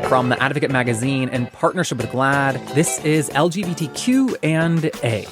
From the Advocate magazine in partnership with GLAAD, this is LGBTQ&A.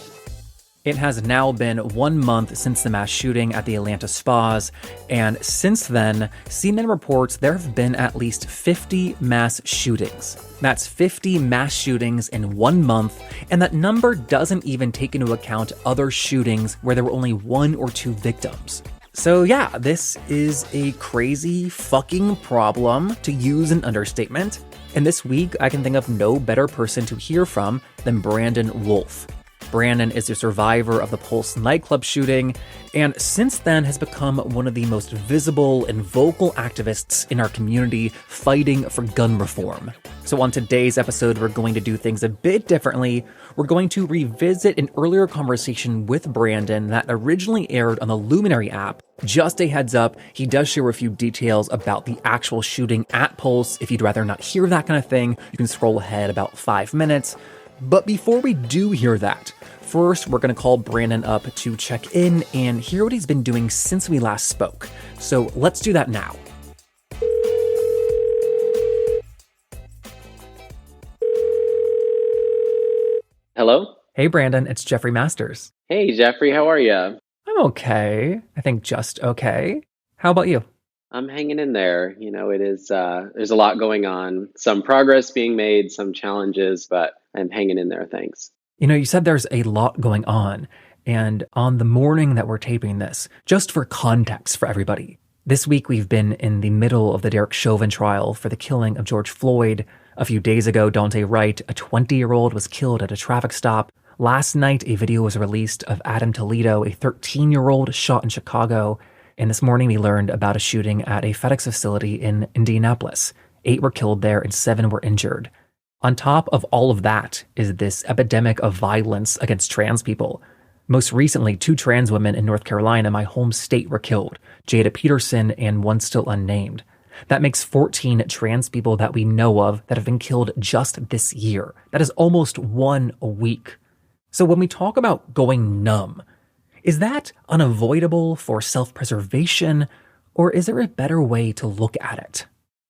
It has now been 1 month since the mass shooting at the Atlanta spas, and since then, CNN reports there have been at least 50 mass shootings. That's 50 mass shootings in 1 month, and that number doesn't even take into account other shootings where there were only 1 or 2 victims. So yeah, this is a crazy fucking problem, to use an understatement. And this week, I can think of no better person to hear from than Brandon Wolf. Brandon is a survivor of the Pulse nightclub shooting, and since then has become one of the most visible and vocal activists in our community fighting for gun reform. So on today's episode, we're going to do things a bit differently. We're going to revisit an earlier conversation with Brandon that originally aired on the Luminary app. Just a heads up, he does share a few details about the actual shooting at Pulse. If you'd rather not hear that kind of thing, you can scroll ahead about 5 minutes. But before we do hear that, first we're going to call Brandon up to check in and hear what he's been doing since we last spoke. So let's do that now. Hello? Hey Brandon, it's Jeffrey Masters. Hey Jeffrey, how are you? I'm okay. I think just okay. How about you? I'm hanging in there. You know, it is, there's a lot going on, some progress being made, some challenges, but I'm hanging in there, thanks. You know, you said there's a lot going on, and on the morning that we're taping this, just for context for everybody, this week we've been in the middle of the Derek Chauvin trial for the killing of George Floyd. A few days ago, Daunte Wright, a 20-year-old, was killed at a traffic stop. Last night, a video was released of Adam Toledo, a 13-year-old shot in Chicago. And this morning, we learned about a shooting at a FedEx facility in Indianapolis. 8 were killed there and 7 were injured. On top of all of that is this epidemic of violence against trans people. Most recently, 2 trans women in North Carolina, my home state, were killed, Jada Peterson and one still unnamed. That makes 14 trans people that we know of that have been killed just this year. That is almost 1 a week. So when we talk about going numb, is that unavoidable for self-preservation, or is there a better way to look at it?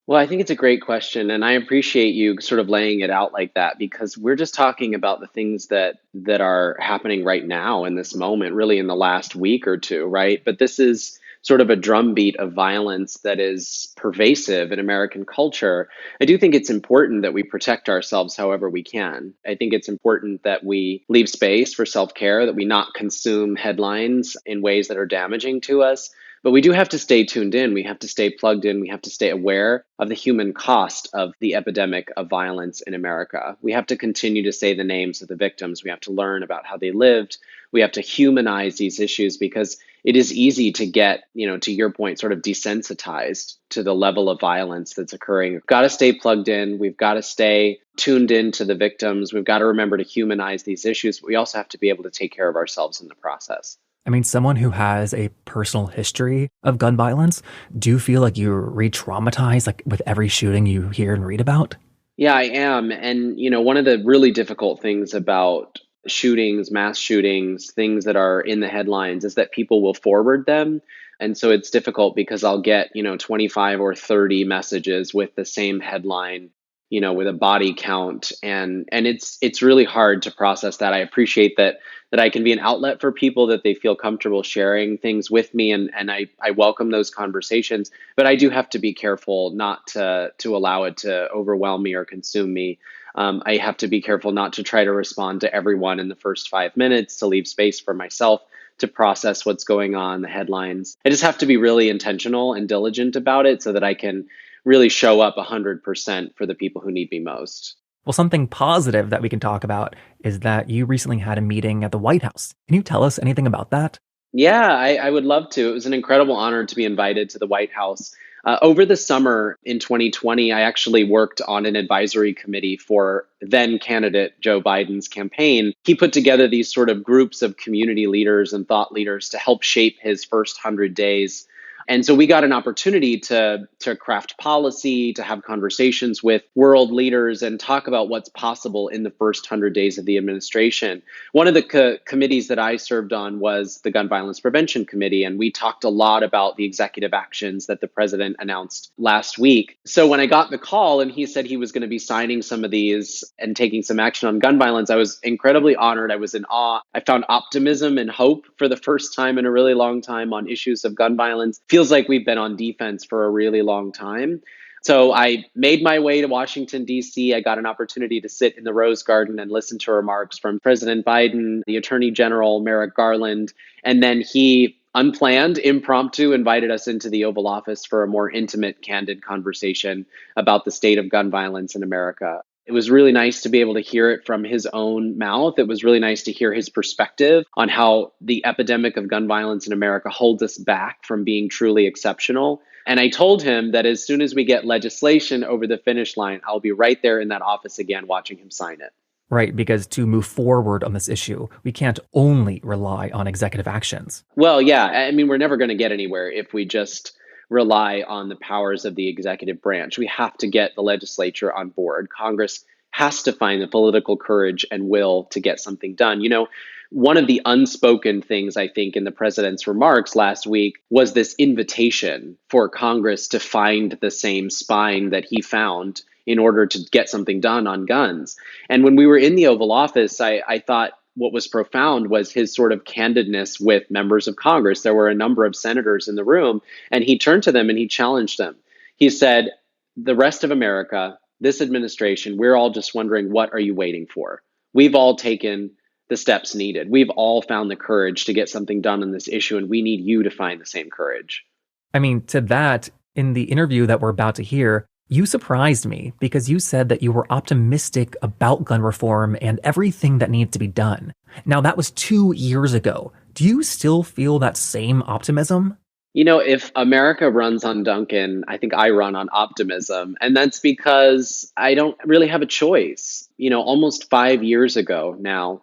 Well, I think it's a great question, and I appreciate you sort of laying it out like that, because we're just talking about the things that are happening right now in this moment, really in the last week or two, right? But this is sort of a drumbeat of violence that is pervasive in American culture. I do think it's important that we protect ourselves however we can. I think it's important that we leave space for self-care, that we not consume headlines in ways that are damaging to us. But we do have to stay tuned in. We have to stay plugged in. We have to stay aware of the human cost of the epidemic of violence in America. We have to continue to say the names of the victims. We have to learn about how they lived. We have to humanize these issues, because it is easy to get, to your point, sort of desensitized to the level of violence that's occurring. We've got to stay plugged in. We've got to stay tuned in to the victims. We've got to remember to humanize these issues, but we also have to be able to take care of ourselves in the process. I mean, someone who has a personal history of gun violence, do you feel like you're re-traumatized, like with every shooting you hear and read about? Yeah, I am. And, one of the really difficult things about shootings, mass shootings, things that are in the headlines is that people will forward them. And so it's difficult because I'll get, 25 or 30 messages with the same headline, with a body count. And it's really hard to process that. I appreciate that I can be an outlet for people, that they feel comfortable sharing things with me. And I welcome those conversations, but I do have to be careful not to allow it to overwhelm me or consume me. I have to be careful not to try to respond to everyone in the first 5 minutes, to leave space for myself to process what's going on, the headlines. I just have to be really intentional and diligent about it so that I can really show up 100% for the people who need me most. Well, something positive that we can talk about is that you recently had a meeting at the White House. Can you tell us anything about that? Yeah, I would love to. It was an incredible honor to be invited to the White House. Over the summer in 2020, I actually worked on an advisory committee for then candidate Joe Biden's campaign. He put together these sort of groups of community leaders and thought leaders to help shape his first 100 days And so we got an opportunity to craft policy, to have conversations with world leaders and talk about what's possible in the first 100 days of the administration. One of the committees that I served on was the Gun Violence Prevention Committee, and we talked a lot about the executive actions that the president announced last week. So when I got the call and he said he was going to be signing some of these and taking some action on gun violence, I was incredibly honored. I was in awe. I found optimism and hope for the first time in a really long time on issues of gun violence. Feels like we've been on defense for a really long time. So I made my way to Washington, D.C. I got an opportunity to sit in the Rose Garden and listen to remarks from President Biden, the Attorney General, Merrick Garland, and then he, unplanned, impromptu, invited us into the Oval Office for a more intimate, candid conversation about the state of gun violence in America. It was really nice to be able to hear it from his own mouth. It was really nice to hear his perspective on how the epidemic of gun violence in America holds us back from being truly exceptional. And I told him that as soon as we get legislation over the finish line, I'll be right there in that office again watching him sign it. Right, because to move forward on this issue, we can't only rely on executive actions. Well, yeah, I mean, we're never going to get anywhere if we just rely on the powers of the executive branch. We have to get the legislature on board. Congress has to find the political courage and will to get something done. You know, one of the unspoken things, I think, in the president's remarks last week was this invitation for Congress to find the same spine that he found in order to get something done on guns. And when we were in the Oval Office, I thought what was profound was his sort of candidness with members of Congress. There were a number of senators in the room, and he turned to them and he challenged them. He said, the rest of America, this administration, we're all just wondering, what are you waiting for? We've all taken the steps needed. We've all found the courage to get something done on this issue, and we need you to find the same courage. I mean, to that, in the interview that we're about to hear, you surprised me because you said that you were optimistic about gun reform and everything that needs to be done. Now, that was 2 years ago. Do you still feel that same optimism? You know, if America runs on Duncan, I think I run on optimism. And that's because I don't really have a choice. You know, almost 5 years ago now,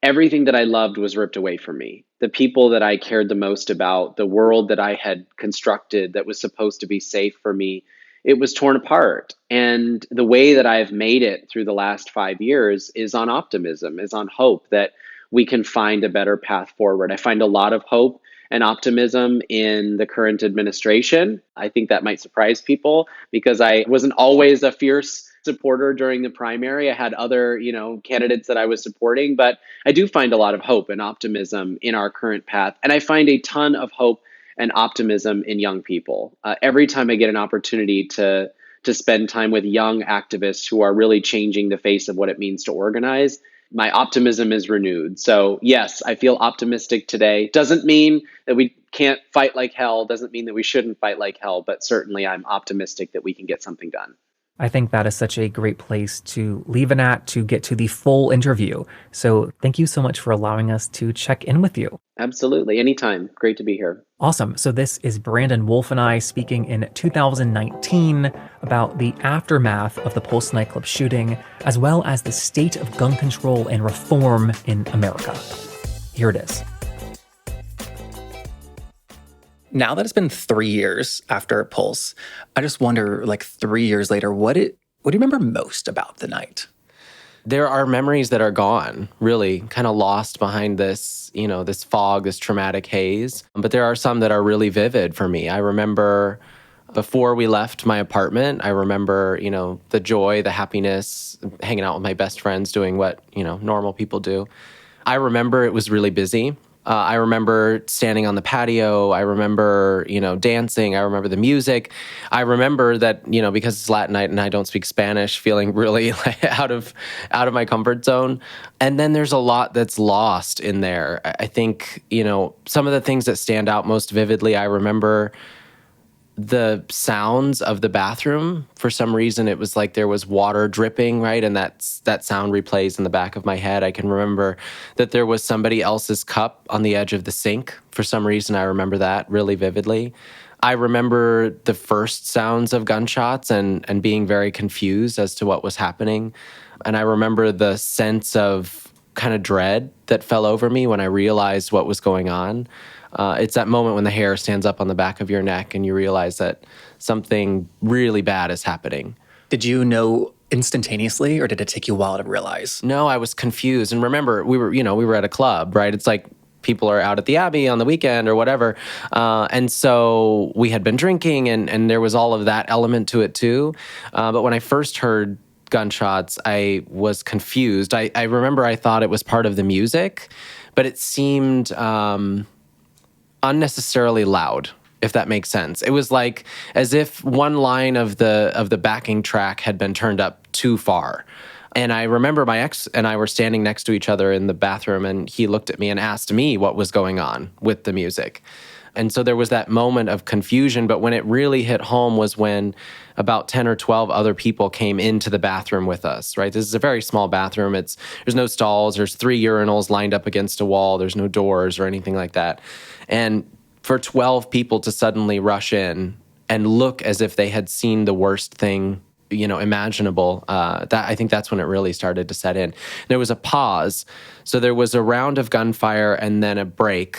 everything that I loved was ripped away from me. The people that I cared the most about, the world that I had constructed that was supposed to be safe for me, it was torn apart. And the way that I've made it through the last 5 years is on optimism, is on hope that we can find a better path forward. I find a lot of hope and optimism in the current administration. I think that might surprise people because I wasn't always a fierce supporter during the primary. I had other, candidates that I was supporting, but I do find a lot of hope and optimism in our current path. And I find a ton of hope and optimism in young people. Every time I get an opportunity to spend time with young activists who are really changing the face of what it means to organize, my optimism is renewed. So yes, I feel optimistic today. Doesn't mean that we can't fight like hell. Doesn't mean that we shouldn't fight like hell. But certainly I'm optimistic that we can get something done. I think that is such a great place to leave it at to get to the full interview. So thank you so much for allowing us to check in with you. Absolutely. Anytime. Great to be here. Awesome. So this is Brandon Wolf and I speaking in 2019 about the aftermath of the Pulse nightclub shooting, as well as the state of gun control and reform in America. Here it is. Now that it's been 3 years after Pulse, I just wonder, 3 years later, what do you remember most about the night? There are memories that are gone, really kind of lost behind this, this fog, this traumatic haze. But there are some that are really vivid for me. I remember before we left my apartment, I remember, the joy, the happiness, hanging out with my best friends, doing what, normal people do. I remember it was really busy. I remember standing on the patio. I remember, dancing. I remember the music. I remember that, because it's Latin night and I don't speak Spanish, feeling really out of my comfort zone. And then there's a lot that's lost in there. I think, some of the things that stand out most vividly, I remember the sounds of the bathroom. For some reason, it was like there was water dripping, right? And that sound replays in the back of my head. I can remember that there was somebody else's cup on the edge of the sink. For some reason, I remember that really vividly. I remember the first sounds of gunshots and being very confused as to what was happening. And I remember the sense of kind of dread that fell over me when I realized what was going on. It's that moment when the hair stands up on the back of your neck and you realize that something really bad is happening. Did you know instantaneously, or did it take you a while to realize? No, I was confused. And remember, we were at a club, right? It's like people are out at the Abbey on the weekend or whatever. And so we had been drinking and there was all of that element to it too. But when I first heard gunshots, I was confused. I remember I thought it was part of the music, but it seemed unnecessarily loud, if that makes sense. It was like as if one line of the backing track had been turned up too far. And I remember my ex and I were standing next to each other in the bathroom, and he looked at me and asked me what was going on with the music. And so there was that moment of confusion, but when it really hit home was when about 10 or 12 other people came into the bathroom with us, right? This is a very small bathroom. There's no stalls, there's 3 urinals lined up against a wall, there's no doors or anything like that. And for 12 people to suddenly rush in and look as if they had seen the worst thing, imaginable, I think that's when it really started to set in. There was a pause. So there was a round of gunfire and then a break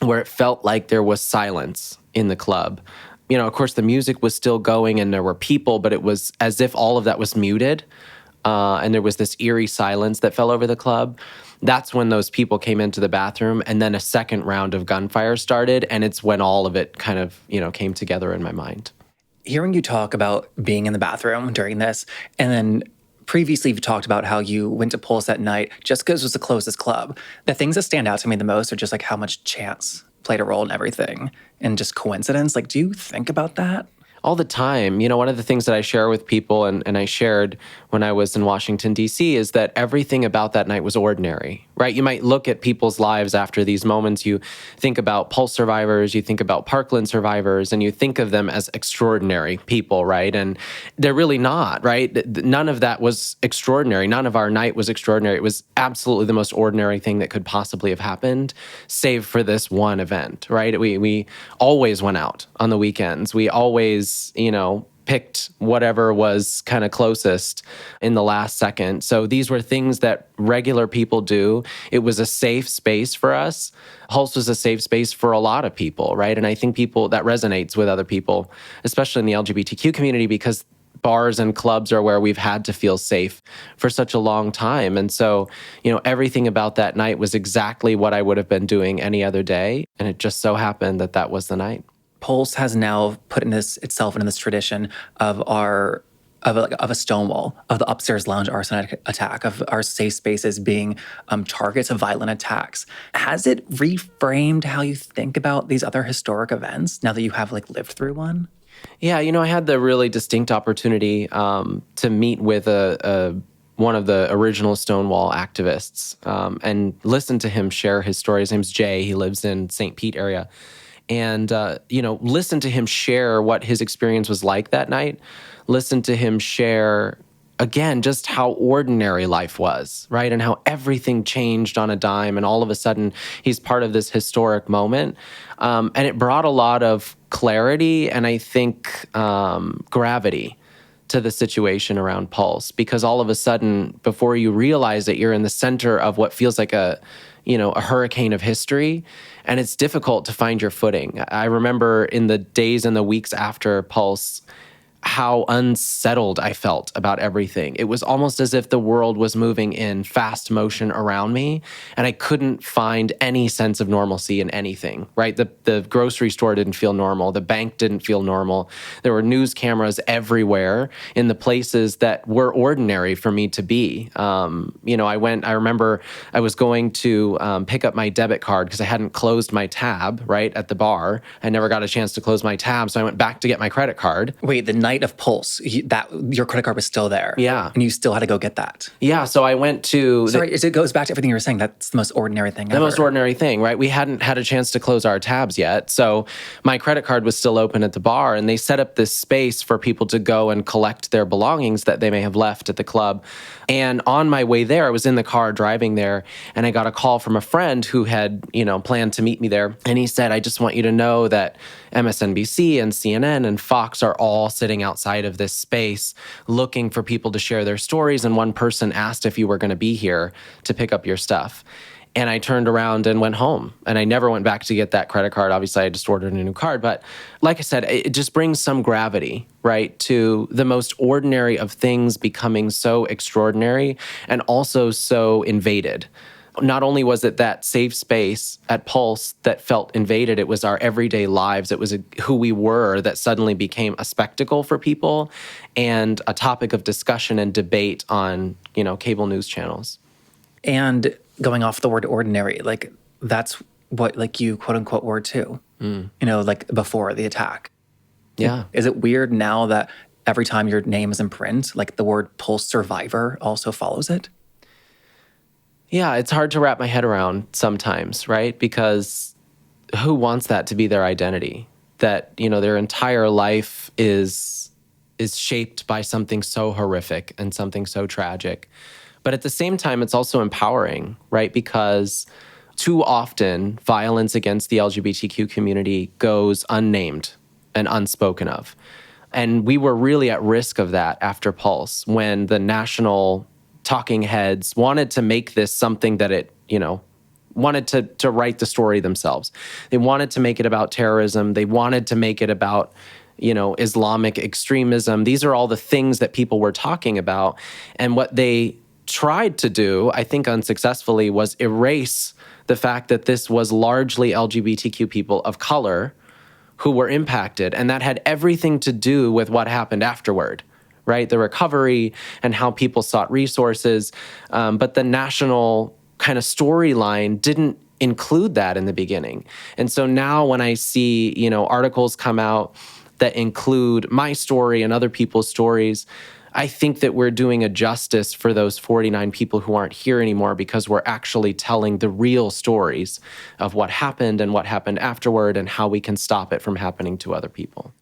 where it felt like there was silence in the club. Of course, the music was still going and there were people, but it was as if all of that was muted. And there was this eerie silence that fell over the club. That's when those people came into the bathroom, and then a second round of gunfire started, and it's when all of it kind of, came together in my mind. Hearing you talk about being in the bathroom during this, and then previously you've talked about how you went to Pulse that night just because it was the closest club. The things that stand out to me the most are just like how much chance played a role in everything and just coincidence. Like, do you think about that? All the time. One of the things that I share with people, and I shared when I was in Washington, D.C., is that everything about that night was ordinary, right? You might look at people's lives after these moments. You think about Pulse survivors, you think about Parkland survivors, and you think of them as extraordinary people, right? And they're really not, right? None of that was extraordinary. None of our night was extraordinary. It was absolutely the most ordinary thing that could possibly have happened, save for this one event, right? We always went out on the weekends. We always picked whatever was kind of closest in the last second. So these were things that regular people do. It was a safe space for us. Pulse was a safe space for a lot of people, right? And I think that resonates with other people, especially in the LGBTQ community, because bars and clubs are where we've had to feel safe for such a long time. And so, everything about that night was exactly what I would have been doing any other day. And it just so happened that that was the night. Pulse has now put itself into this tradition of a Stonewall, of the upstairs lounge arson attack, of our safe spaces being targets of violent attacks. Has it reframed how you think about these other historic events now that you have lived through one? Yeah, I had the really distinct opportunity to meet with one of the original Stonewall activists and listen to him share his story. His name's Jay. He lives in St. Pete area. And, listen to him share what his experience was like that night. Listen to him share, again, just how ordinary life was, right? And how everything changed on a dime. And all of a sudden, he's part of this historic moment. And it brought a lot of clarity and I think gravity to the situation around Pulse. Because all of a sudden, before you realize it, you're in the center of what feels like a hurricane of history, and it's difficult to find your footing. I remember in the days and the weeks after Pulse, how unsettled I felt about everything. It was almost as if the world was moving in fast motion around me, and I couldn't find any sense of normalcy in anything, right? The grocery store didn't feel normal. The bank didn't feel normal. There were news cameras everywhere in the places that were ordinary for me to be. I remember I was going to pick up my debit card because I hadn't closed my tab, right, at the bar. I never got a chance to close my tab, so I went back to get my credit card. Wait, the night of Pulse, your credit card was still there. Yeah. And you still had to go get that. Yeah, so I went to... Sorry, it goes back to everything you were saying. That's the most ordinary thing ever. The most ordinary thing, right? We hadn't had a chance to close our tabs yet. So my credit card was still open at the bar, and they set up this space for people to go and collect their belongings that they may have left at the club. And on my way there, I was in the car driving there, and I got a call from a friend who had, planned to meet me there. And he said, I just want you to know that MSNBC and CNN and Fox are all sitting outside of this space looking for people to share their stories. And one person asked if you were going to be here to pick up your stuff. And I turned around and went home. And I never went back to get that credit card. Obviously, I just ordered a new card. But like I said, it just brings some gravity, right, to the most ordinary of things becoming so extraordinary and also so invaded. Not only was it that safe space at Pulse that felt invaded, it was our everyday lives. It was who we were that suddenly became a spectacle for people and a topic of discussion and debate on, cable news channels. And going off the word ordinary, like that's what like you quote unquote were too, like before the attack. Yeah. Is it weird now that every time your name is in print, like the word Pulse survivor also follows it? Yeah, it's hard to wrap my head around sometimes, right? Because who wants that to be their identity? That, their entire life is shaped by something so horrific and something so tragic. But at the same time, it's also empowering, right? Because too often, violence against the LGBTQ community goes unnamed and unspoken of. And we were really at risk of that after Pulse, when the national talking heads wanted to make this something that it, wanted to write the story themselves. They wanted to make it about terrorism. They wanted to make it about, Islamic extremism. These are all the things that people were talking about. And what they tried to do, I think unsuccessfully, was erase the fact that this was largely LGBTQ people of color who were impacted. And that had everything to do with what happened afterward, right? The recovery and how people sought resources. But the national kind of storyline didn't include that in the beginning. And so now when I see, articles come out that include my story and other people's stories, I think that we're doing a justice for those 49 people who aren't here anymore, because we're actually telling the real stories of what happened and what happened afterward and how we can stop it from happening to other people.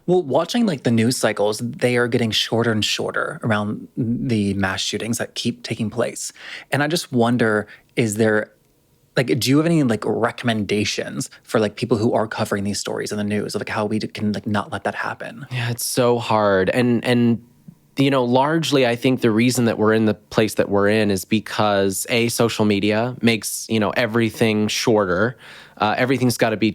Well, watching like the news cycles, they are getting shorter and shorter around the mass shootings that keep taking place. And I just wonder, is there, like, do you have any like recommendations for like people who are covering these stories in the news, like how we can like not let that happen? Yeah, it's so hard. And largely, I think the reason that we're in the place that we're in is because social media makes, everything shorter. Everything's got to be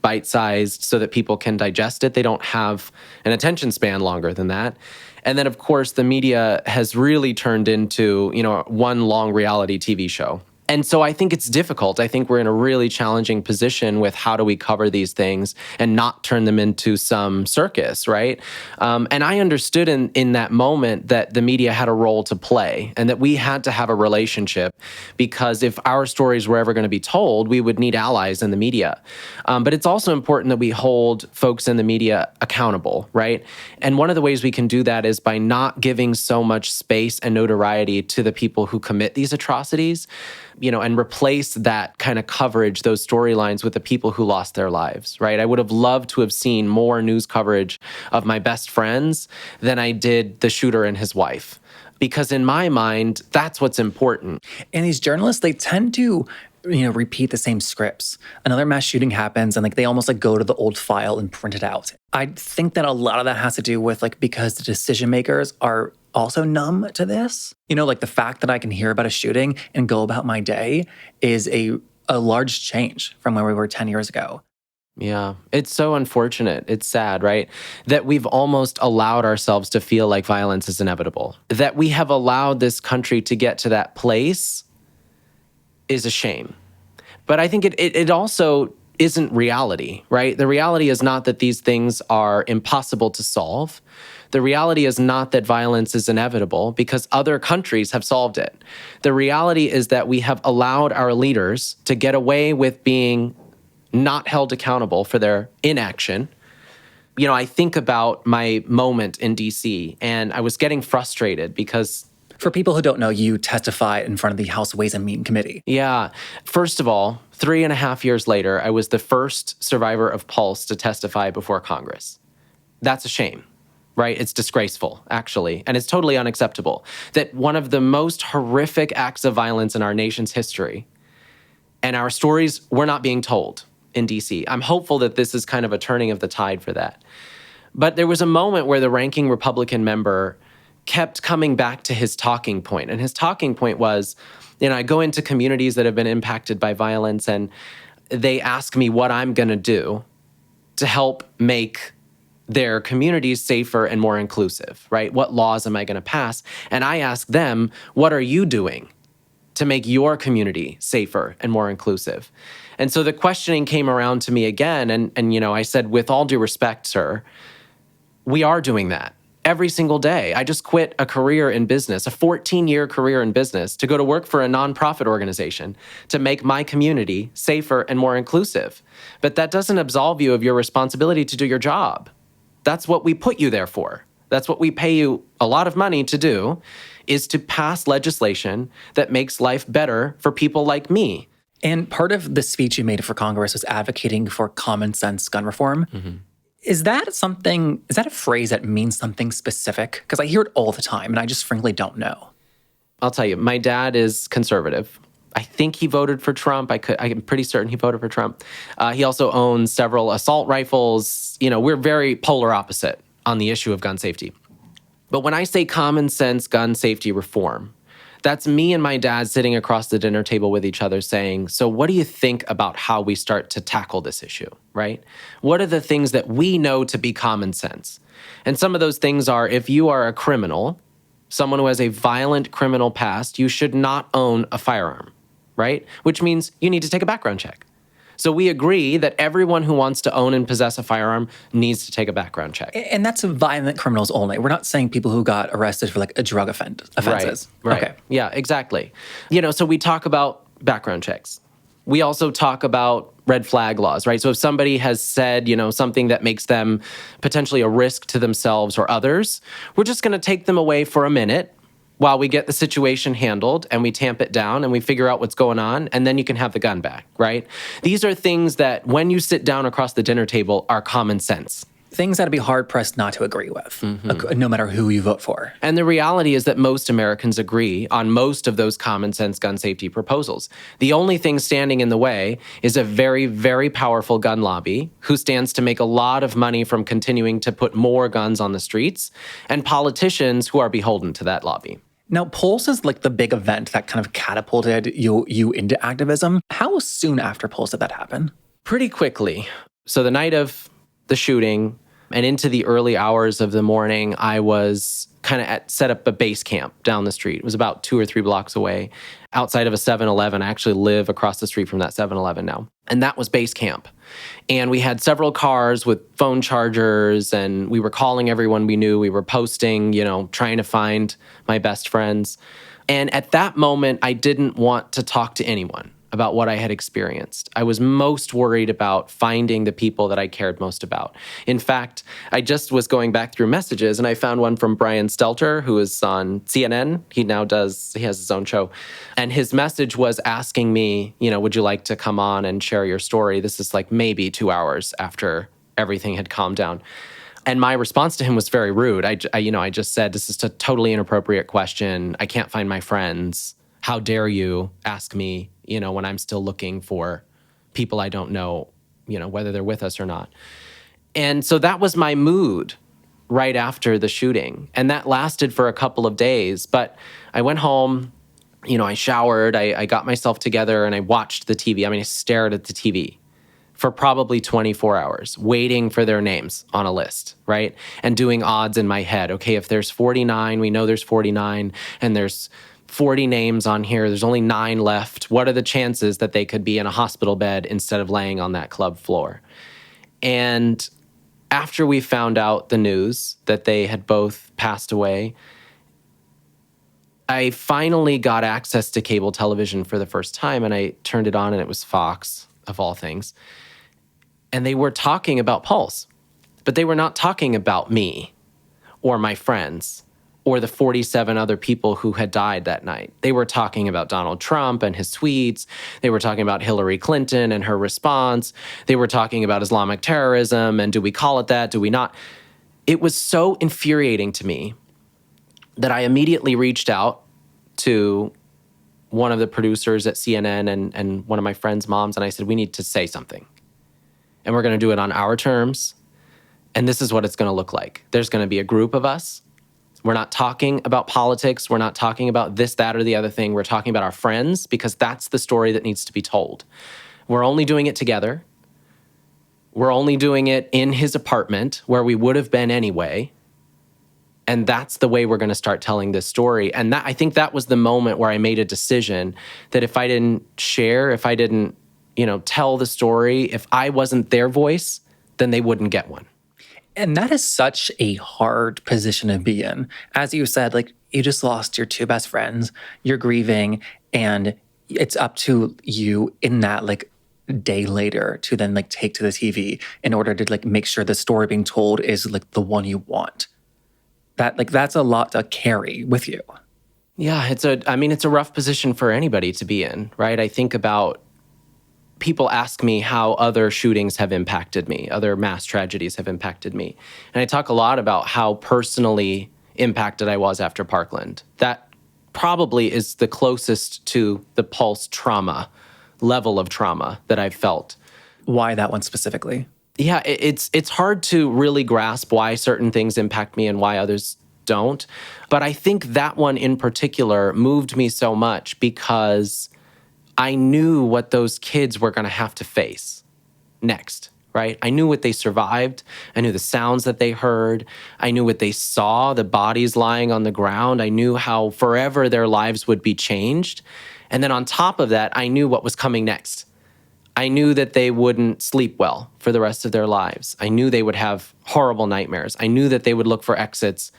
bite-sized so that people can digest it. They don't have an attention span longer than that. And then, of course, the media has really turned into, one long reality TV show. And so I think it's difficult. I think we're in a really challenging position with how do we cover these things and not turn them into some circus, right? And I understood in that moment that the media had a role to play and that we had to have a relationship, because if our stories were ever going to be told, we would need allies in the media. But it's also important that we hold folks in the media accountable, right? And one of the ways we can do that is by not giving so much space and notoriety to the people who commit these atrocities, and replace that kind of coverage, those storylines, with the people who lost their lives, right? I would have loved to have seen more news coverage of my best friends than I did the shooter and his wife, because in my mind, that's what's important. And these journalists, they tend to, repeat the same scripts. Another mass shooting happens and like they almost like go to the old file and print it out. I think that a lot of that has to do with like because the decision makers are also numb to this. Like the fact that I can hear about a shooting and go about my day is a large change from where we were 10 years ago. Yeah, it's so unfortunate. It's sad, right? That we've almost allowed ourselves to feel like violence is inevitable. That we have allowed this country to get to that place is a shame. But I think it also isn't reality, right? The reality is not that these things are impossible to solve. The reality is not that violence is inevitable, because other countries have solved it. The reality is that we have allowed our leaders to get away with being not held accountable for their inaction. I think about my moment in DC, and I was getting frustrated because... For people who don't know, you testify in front of the House Ways and Means Committee. Yeah. First of all, 3.5 years later, I was the first survivor of Pulse to testify before Congress. That's a shame, right? It's disgraceful, actually, and it's totally unacceptable that one of the most horrific acts of violence in our nation's history, and our stories were not being told in DC. I'm hopeful that this is kind of a turning of the tide for that. But there was a moment where the ranking Republican member kept coming back to his talking point. And his talking point was, I go into communities that have been impacted by violence, and they ask me what I'm going to do to help make their communities safer and more inclusive, right? What laws am I going to pass? And I ask them, what are you doing to make your community safer and more inclusive? And so the questioning came around to me again. And I said, with all due respect, sir, we are doing that every single day. I just quit a career in business, a 14-year career in business, to go to work for a nonprofit organization to make my community safer and more inclusive. But that doesn't absolve you of your responsibility to do your job. That's what we put you there for. That's what we pay you a lot of money to do, is to pass legislation that makes life better for people like me. And part of the speech you made for Congress was advocating for common sense gun reform. Mm-hmm. Is that a phrase that means something specific? Because I hear it all the time, and I just frankly don't know. I'll tell you, my dad is conservative. I think he voted for Trump. I'm pretty certain he voted for Trump. He also owns several assault rifles. We're very polar opposite on the issue of gun safety. But when I say common sense gun safety reform, that's me and my dad sitting across the dinner table with each other saying, so what do you think about how we start to tackle this issue, right? What are the things that we know to be common sense? And some of those things are, if you are a criminal, someone who has a violent criminal past, you should not own a firearm, right? Which means you need to take a background check. So we agree that everyone who wants to own and possess a firearm needs to take a background check. And that's violent criminals only. We're not saying people who got arrested for a drug offenses. Right. Okay. Yeah, exactly. So we talk about background checks. We also talk about red flag laws, right? So if somebody has said, something that makes them potentially a risk to themselves or others, we're just going to take them away for a minute while we get the situation handled and we tamp it down and we figure out what's going on, and then you can have the gun back, right? These are things that, when you sit down across the dinner table, are common sense. Things that would be hard-pressed not to agree with, no matter who you vote for. And the reality is that most Americans agree on most of those common sense gun safety proposals. The only thing standing in the way is a very, very powerful gun lobby who stands to make a lot of money from continuing to put more guns on the streets, and politicians who are beholden to that lobby. Now, Pulse is the big event that kind of catapulted you into activism. How soon after Pulse did that happen? Pretty quickly. So the night of the shooting and into the early hours of the morning, I was kind of set up a base camp down the street. It was about 2 or 3 blocks away, outside of a 7-Eleven. I actually live across the street from that 7-Eleven now. And that was base camp. And we had several cars with phone chargers, and we were calling everyone we knew. We were posting, trying to find my best friends. And at that moment, I didn't want to talk to anyone about what I had experienced. I was most worried about finding the people that I cared most about. In fact, I just was going back through messages, and I found one from Brian Stelter, who is on CNN. He has his own show. And his message was asking me, would you like to come on and share your story? This is maybe 2 hours after everything had calmed down. And my response to him was very rude. I just said, this is a totally inappropriate question. I can't find my friends. How dare you ask me, when I'm still looking for people I don't know, whether they're with us or not. And so that was my mood right after the shooting. And that lasted for a couple of days. But I went home, I showered, I got myself together, and I watched the TV. I stared at the TV for probably 24 hours, waiting for their names on a list, right? And doing odds in my head. Okay, if there's 49, we know there's 49, and there's 40 names on here, there's only 9 left. What are the chances that they could be in a hospital bed instead of laying on that club floor? And after we found out the news that they had both passed away, I finally got access to cable television for the first time, and I turned it on, and it was Fox, of all things. And they were talking about Pulse, but they were not talking about me or my friends or the 47 other people who had died that night. They were talking about Donald Trump and his tweets. They were talking about Hillary Clinton and her response. They were talking about Islamic terrorism, and do we call it that? Do we not? It was so infuriating to me that I immediately reached out to one of the producers at CNN and one of my friend's moms, and I said, we need to say something. And we're going to do it on our terms, and this is what it's going to look like. There's going to be a group of us, We're not talking about politics. We're not talking about this, that, or the other thing. We're talking about our friends because that's the story that needs to be told. We're only doing it together. We're only doing it in his apartment where we would have been anyway. And that's the way we're going to start telling this story. And I think that was the moment where I made a decision that if I didn't share, if I didn't, tell the story, if I wasn't their voice, then they wouldn't get one. And that is such a hard position to be in. As you said, like, you just lost your two best friends, you're grieving, and it's up to you in that, like, day later to then, like, take to the TV in order to, like, make sure the story being told is, like, the one you want. That's a lot to carry with you. Yeah, it's a rough position for anybody to be in, right? I think about people ask me how other shootings have impacted me, other mass tragedies have impacted me. And I talk a lot about how personally impacted I was after Parkland. That probably is the closest to the Pulse trauma, level of trauma that I've felt. Why that one specifically? Yeah, it's hard to really grasp why certain things impact me and why others don't. But I think that one in particular moved me so much because I knew what those kids were going to have to face next, right? I knew what they survived. I knew the sounds that they heard. I knew what they saw, the bodies lying on the ground. I knew how forever their lives would be changed. And then on top of that, I knew what was coming next. I knew that they wouldn't sleep well for the rest of their lives. I knew they would have horrible nightmares. I knew that they would look for exits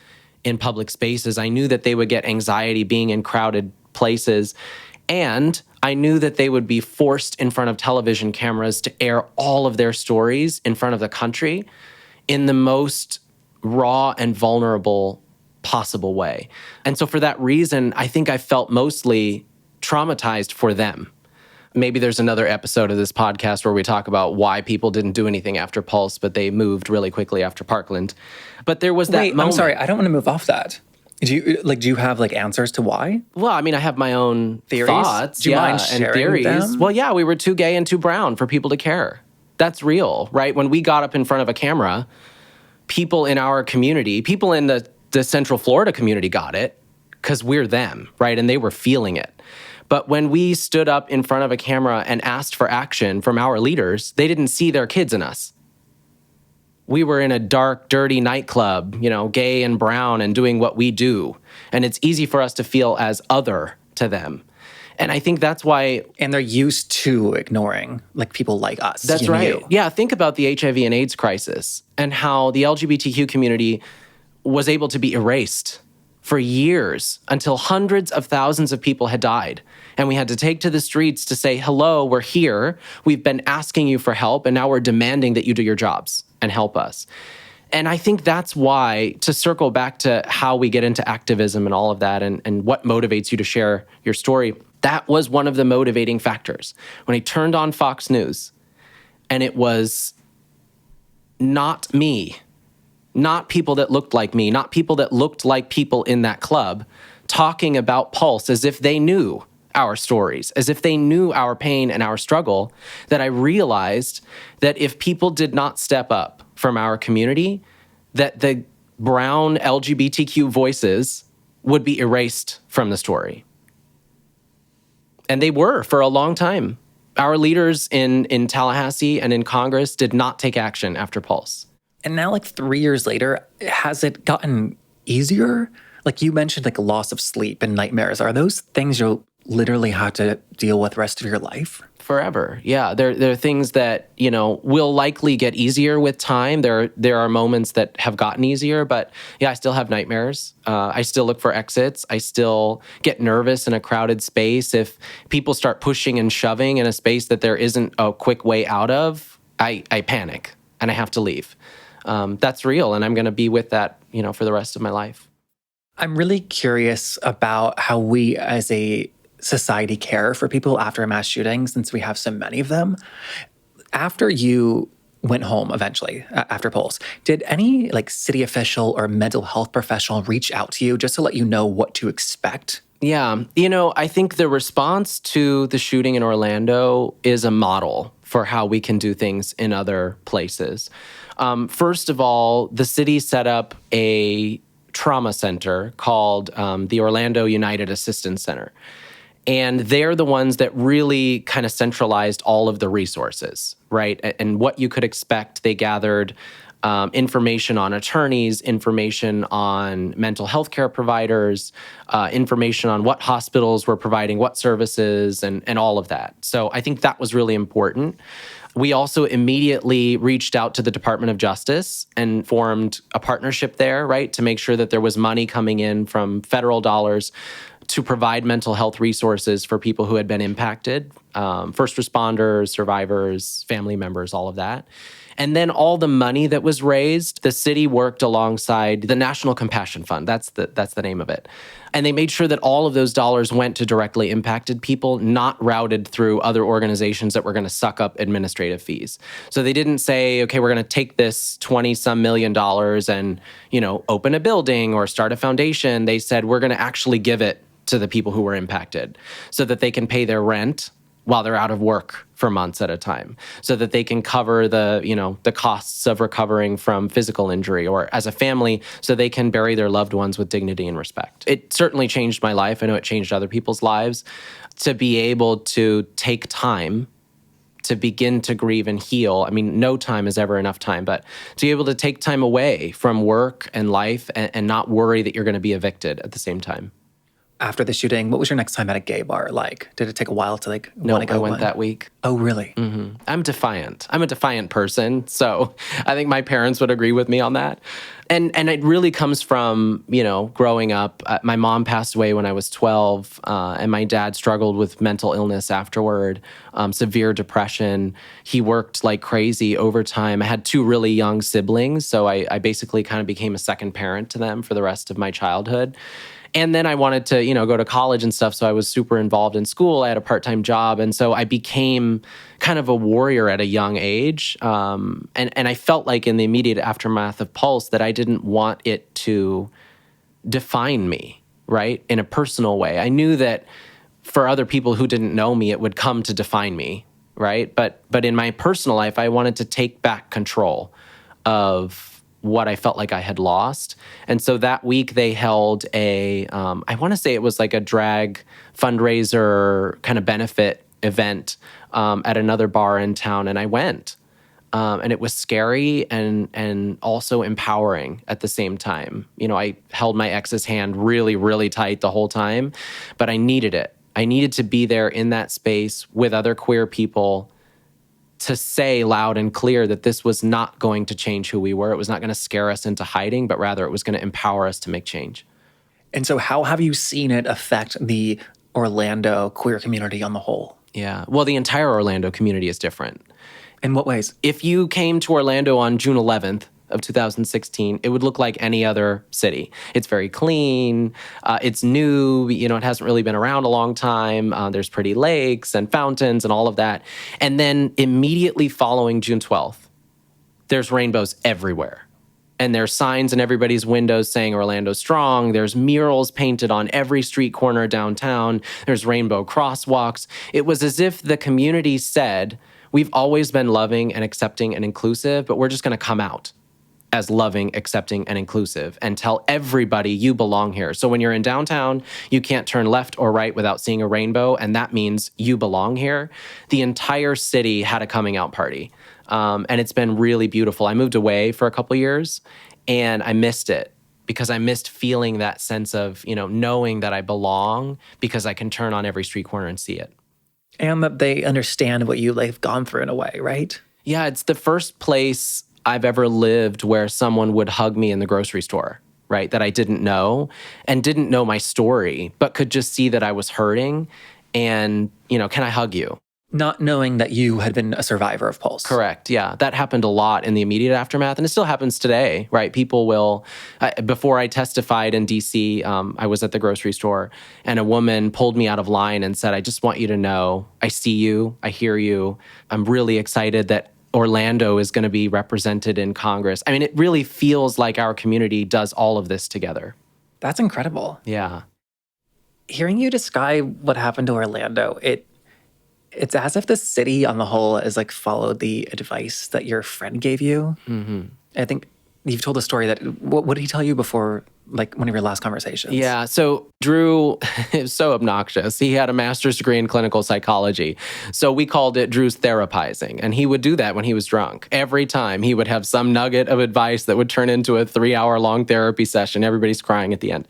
in public spaces. I knew that they would get anxiety being in crowded places. And I knew that they would be forced in front of television cameras to air all of their stories in front of the country in the most raw and vulnerable possible way. And so for that reason, I think I felt mostly traumatized for them. Maybe there's another episode of this podcast where we talk about why people didn't do anything after Pulse, but they moved really quickly after Parkland. But there was that moment. I'm sorry, I don't want to move off that. Do you have like answers to why? Well, I mean, I have my own theories. Thoughts, do you mind sharing them? Well, yeah, we were too gay and too brown for people to care. That's real, right? When we got up in front of a camera, people in our community, people in the Central Florida community got it because we're them, right? And they were feeling it. But when we stood up in front of a camera and asked for action from our leaders, they didn't see their kids in us. We were in a dark, dirty nightclub, gay and brown and doing what we do. And it's easy for us to feel as other to them. And I think that's why... And they're used to ignoring like people like us. That's right. Yeah, think about the HIV and AIDS crisis and how the LGBTQ community was able to be erased for years until hundreds of thousands of people had died. And we had to take to the streets to say, hello, we're here. We've been asking you for help, and now we're demanding that you do your jobs and help us. And I think that's why, to circle back to how we get into activism and all of that and what motivates you to share your story, that was one of the motivating factors. When I turned on Fox News, and it was not me, not people that looked like me, not people that looked like people in that club, talking about Pulse as if they knew our stories, as if they knew our pain and our struggle, that I realized that if people did not step up from our community, that the brown LGBTQ voices would be erased from the story. And they were for a long time. Our leaders in Tallahassee and in Congress did not take action after Pulse. And now, like 3 years later, has it gotten easier? Like you mentioned, like a loss of sleep and nightmares. Are those things you'll literally have to deal with the rest of your life? Forever, yeah. There are things that, will likely get easier with time. There are moments that have gotten easier, but yeah, I still have nightmares. I still look for exits. I still get nervous in a crowded space. If people start pushing and shoving in a space that there isn't a quick way out of, I panic and I have to leave. That's real, and I'm going to be with that, for the rest of my life. I'm really curious about how we as a society care for people after a mass shooting, since we have so many of them. After you went home eventually, after Pulse, did any like city official or mental health professional reach out to you just to let you know what to expect? Yeah. I think the response to the shooting in Orlando is a model for how we can do things in other places. First of all, the city set up a trauma center called the Orlando United Assistance Center. And they're the ones that really kind of centralized all of the resources, right? And what you could expect. They gathered information on attorneys, information on mental health care providers, information on what hospitals were providing what services, and all of that. So I think that was really important. We also immediately reached out to the Department of Justice and formed a partnership there, right, to make sure that there was money coming in from federal dollars to provide mental health resources for people who had been impacted, first responders, survivors, family members, all of that. And then all the money that was raised, the city worked alongside the National Compassion Fund. That's the name of it. And they made sure that all of those dollars went to directly impacted people, not routed through other organizations that were going to suck up administrative fees. So they didn't say, okay, we're going to take this 20-some million dollars and, open a building or start a foundation. They said, we're going to actually give it to the people who were impacted so that they can pay their rent while they're out of work for months at a time, so that they can cover the costs of recovering from physical injury, or as a family, so they can bury their loved ones with dignity and respect. It certainly changed my life. I know it changed other people's lives. To be able to take time to begin to grieve and heal. I mean, no time is ever enough time, but to be able to take time away from work and life and not worry that you're going to be evicted at the same time. After the shooting, what was your next time at a gay bar like? Did it take a while to No, want to go? I went that week. Oh, really? Mm-hmm. I'm defiant. I'm a defiant person. So I think my parents would agree with me on that. And it really comes from, growing up. My mom passed away when I was 12, and my dad struggled with mental illness afterward, severe depression. He worked like crazy overtime. I had 2 really young siblings, so I basically kind of became a second parent to them for the rest of my childhood. And then I wanted to, go to college and stuff, so I was super involved in school. I had a part-time job, and so I became kind of a warrior at a young age. And I felt like in the immediate aftermath of Pulse that I didn't want it to define me, right, in a personal way. I knew that for other people who didn't know me, it would come to define me, right? But in my personal life, I wanted to take back control of what I felt like I had lost. And so that week they held I want to say it was like a drag fundraiser kind of benefit event at another bar in town. And I went. And it was scary and also empowering at the same time. I held my ex's hand really, really tight the whole time, but I needed it. I needed to be there in that space with other queer people to say loud and clear that this was not going to change who we were. It was not going to scare us into hiding, but rather it was going to empower us to make change. And so how have you seen it affect the Orlando queer community on the whole? Yeah. Well, the entire Orlando community is different. In what ways? If you came to Orlando on June 11th of 2016, it would look like any other city. It's very clean. It's new. It hasn't really been around a long time. There's pretty lakes and fountains and all of that. And then immediately following June 12th, there's rainbows everywhere. And there's signs in everybody's windows saying Orlando Strong. There's murals painted on every street corner downtown. There's rainbow crosswalks. It was as if the community said, we've always been loving and accepting and inclusive, but we're just going to come out as loving, accepting, and inclusive and tell everybody you belong here. So when you're in downtown, you can't turn left or right without seeing a rainbow, and that means you belong here. The entire city had a coming out party, and it's been really beautiful. I moved away for a couple years, and I missed it because I missed feeling that sense of, knowing that I belong because I can turn on every street corner and see it. And that they understand what you've gone through in a way, right? Yeah, it's the first place I've ever lived where someone would hug me in the grocery store, right? That I didn't know and didn't know my story, but could just see that I was hurting and, can I hug you? Not knowing that you had been a survivor of Pulse. Correct, yeah. That happened a lot in the immediate aftermath, and it still happens today, right? People will, before I testified in D.C., I was at the grocery store, and a woman pulled me out of line and said, I just want you to know, I see you, I hear you. I'm really excited that Orlando is going to be represented in Congress. I mean, it really feels like our community does all of this together. That's incredible. Yeah. Hearing you describe what happened to Orlando, it's as if the city on the whole has followed the advice that your friend gave you. Mm-hmm. I think you've told the story that, what did he tell you before like one of your last conversations? Yeah. So Drew is so obnoxious. He had a master's degree in clinical psychology. So we called it Drew's therapizing. And he would do that when he was drunk. Every time he would have some nugget of advice that would turn into a 3-hour-long therapy session. Everybody's crying at the end.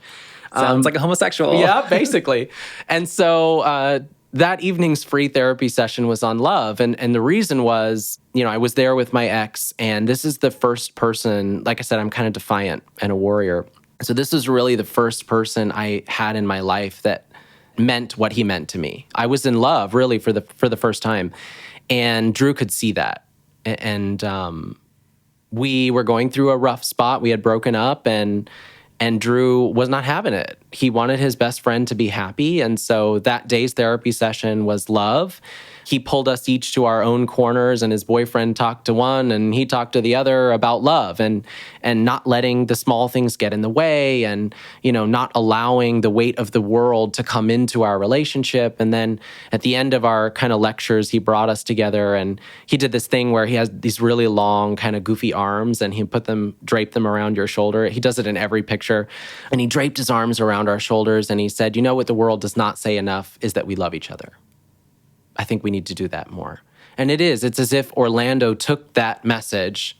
Sounds like a homosexual. Yeah, basically. And so that evening's free therapy session was on love. And the reason was, I was there with my ex, and this is the first person, like I said, I'm kind of defiant and a warrior. So this was really the first person I had in my life that meant what he meant to me. I was in love, really, for the first time. And Drew could see that. And we were going through a rough spot. We had broken up, and Drew was not having it. He wanted his best friend to be happy. And so that day's therapy session was love. He pulled us each to our own corners, and his boyfriend talked to one and he talked to the other about love and not letting the small things get in the way, and, not allowing the weight of the world to come into our relationship. And then at the end of our kind of lectures, he brought us together, and he did this thing where he has these really long kind of goofy arms, and he draped them around your shoulder. He does it in every picture. And he draped his arms around our shoulders, and he said, what the world does not say enough is that we love each other. I think we need to do that more. And it's as if Orlando took that message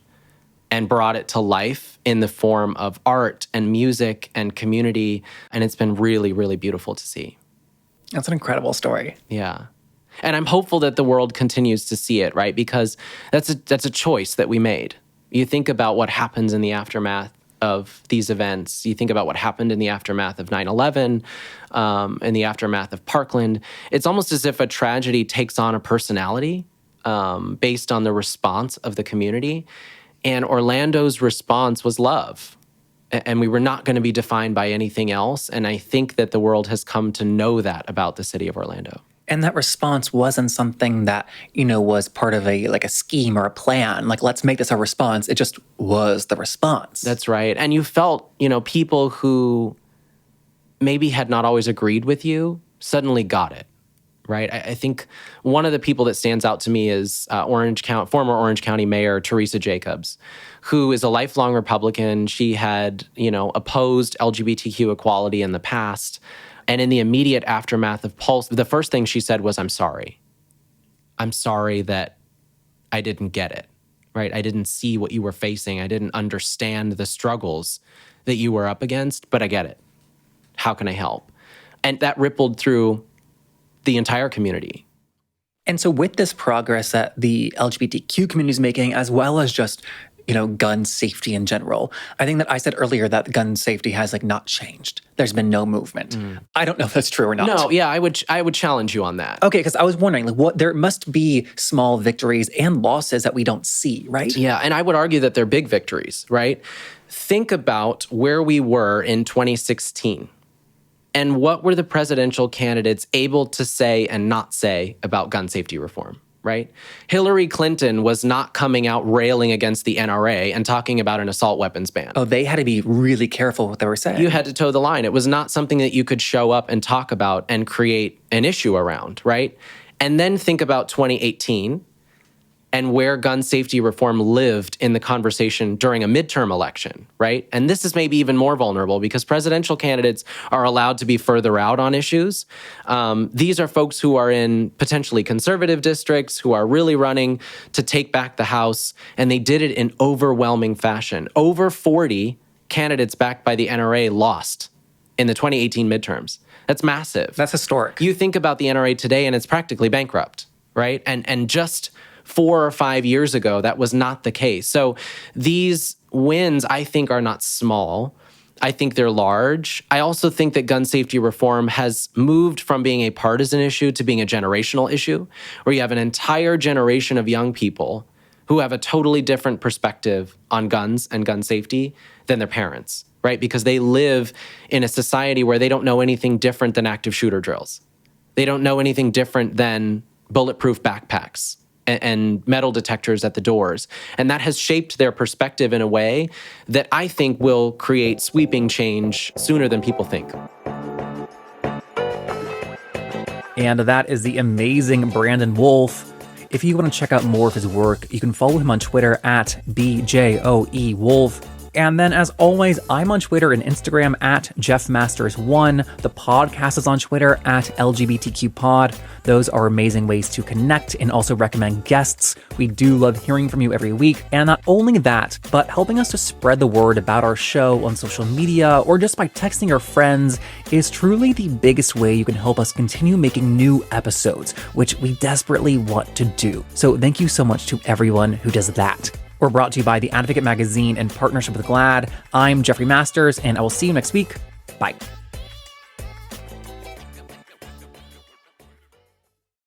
and brought it to life in the form of art and music and community. And it's been really, really beautiful to see. That's an incredible story. Yeah. And I'm hopeful that the world continues to see it, right? Because that's a choice that we made. You think about what happens in the aftermath of these events. You think about what happened in the aftermath of 9/11, in the aftermath of Parkland. It's almost as if a tragedy takes on a personality based on the response of the community. And Orlando's response was love. And we were not going to be defined by anything else. And I think that the world has come to know that about the city of Orlando. And that response wasn't something that, was part of a scheme or a plan. Like, let's make this a response. It just was the response. That's right. And you felt, people who maybe had not always agreed with you suddenly got it, right? I think one of the people that stands out to me is former Orange County Mayor Teresa Jacobs, who is a lifelong Republican. She had, opposed LGBTQ equality in the past. And in the immediate aftermath of Pulse, the first thing she said was, I'm sorry. I'm sorry that I didn't get it, right? I didn't see what you were facing. I didn't understand the struggles that you were up against, but I get it. How can I help? And that rippled through the entire community. And so with this progress that the LGBTQ community is making, as well as just gun safety in general. I think that I said earlier that gun safety has not changed. There's been no movement. I don't know if that's true or not. No, yeah, I would challenge you on that. Okay, because I was wondering, there must be small victories and losses that we don't see, right? Yeah, and I would argue that they're big victories, right? Think about where we were in 2016. And what were the presidential candidates able to say and not say about gun safety reform? Right? Hillary Clinton was not coming out railing against the NRA and talking about an assault weapons ban. Oh, they had to be really careful what they were saying. You had to toe the line. It was not something that you could show up and talk about and create an issue around, right? And then think about 2018 and where gun safety reform lived in the conversation during a midterm election, right? And this is maybe even more vulnerable because presidential candidates are allowed to be further out on issues. These are folks who are in potentially conservative districts, who are really running to take back the House, and they did it in overwhelming fashion. Over 40 candidates backed by the NRA lost in the 2018 midterms. That's massive. That's historic. You think about the NRA today, and it's practically bankrupt, right? And just 4 or 5 years ago, that was not the case. So these wins, I think, are not small. I think they're large. I also think that gun safety reform has moved from being a partisan issue to being a generational issue, where you have an entire generation of young people who have a totally different perspective on guns and gun safety than their parents, right? Because they live in a society where they don't know anything different than active shooter drills. They don't know anything different than bulletproof backpacks and metal detectors at the doors. And that has shaped their perspective in a way that I think will create sweeping change sooner than people think. And that is the amazing Brandon Wolf. If you want to check out more of his work, you can follow him on Twitter at BJOEWolf. And then, as always, I'm on Twitter and Instagram at JeffMasters1. The podcast is on Twitter at LGBTQPod. Those are amazing ways to connect and also recommend guests. We do love hearing from you every week. And not only that, but helping us to spread the word about our show on social media or just by texting your friends is truly the biggest way you can help us continue making new episodes, which we desperately want to do. So thank you so much to everyone who does that. We're brought to you by The Advocate magazine in partnership with GLAAD. I'm Jeffrey Masters, and I will see you next week. Bye.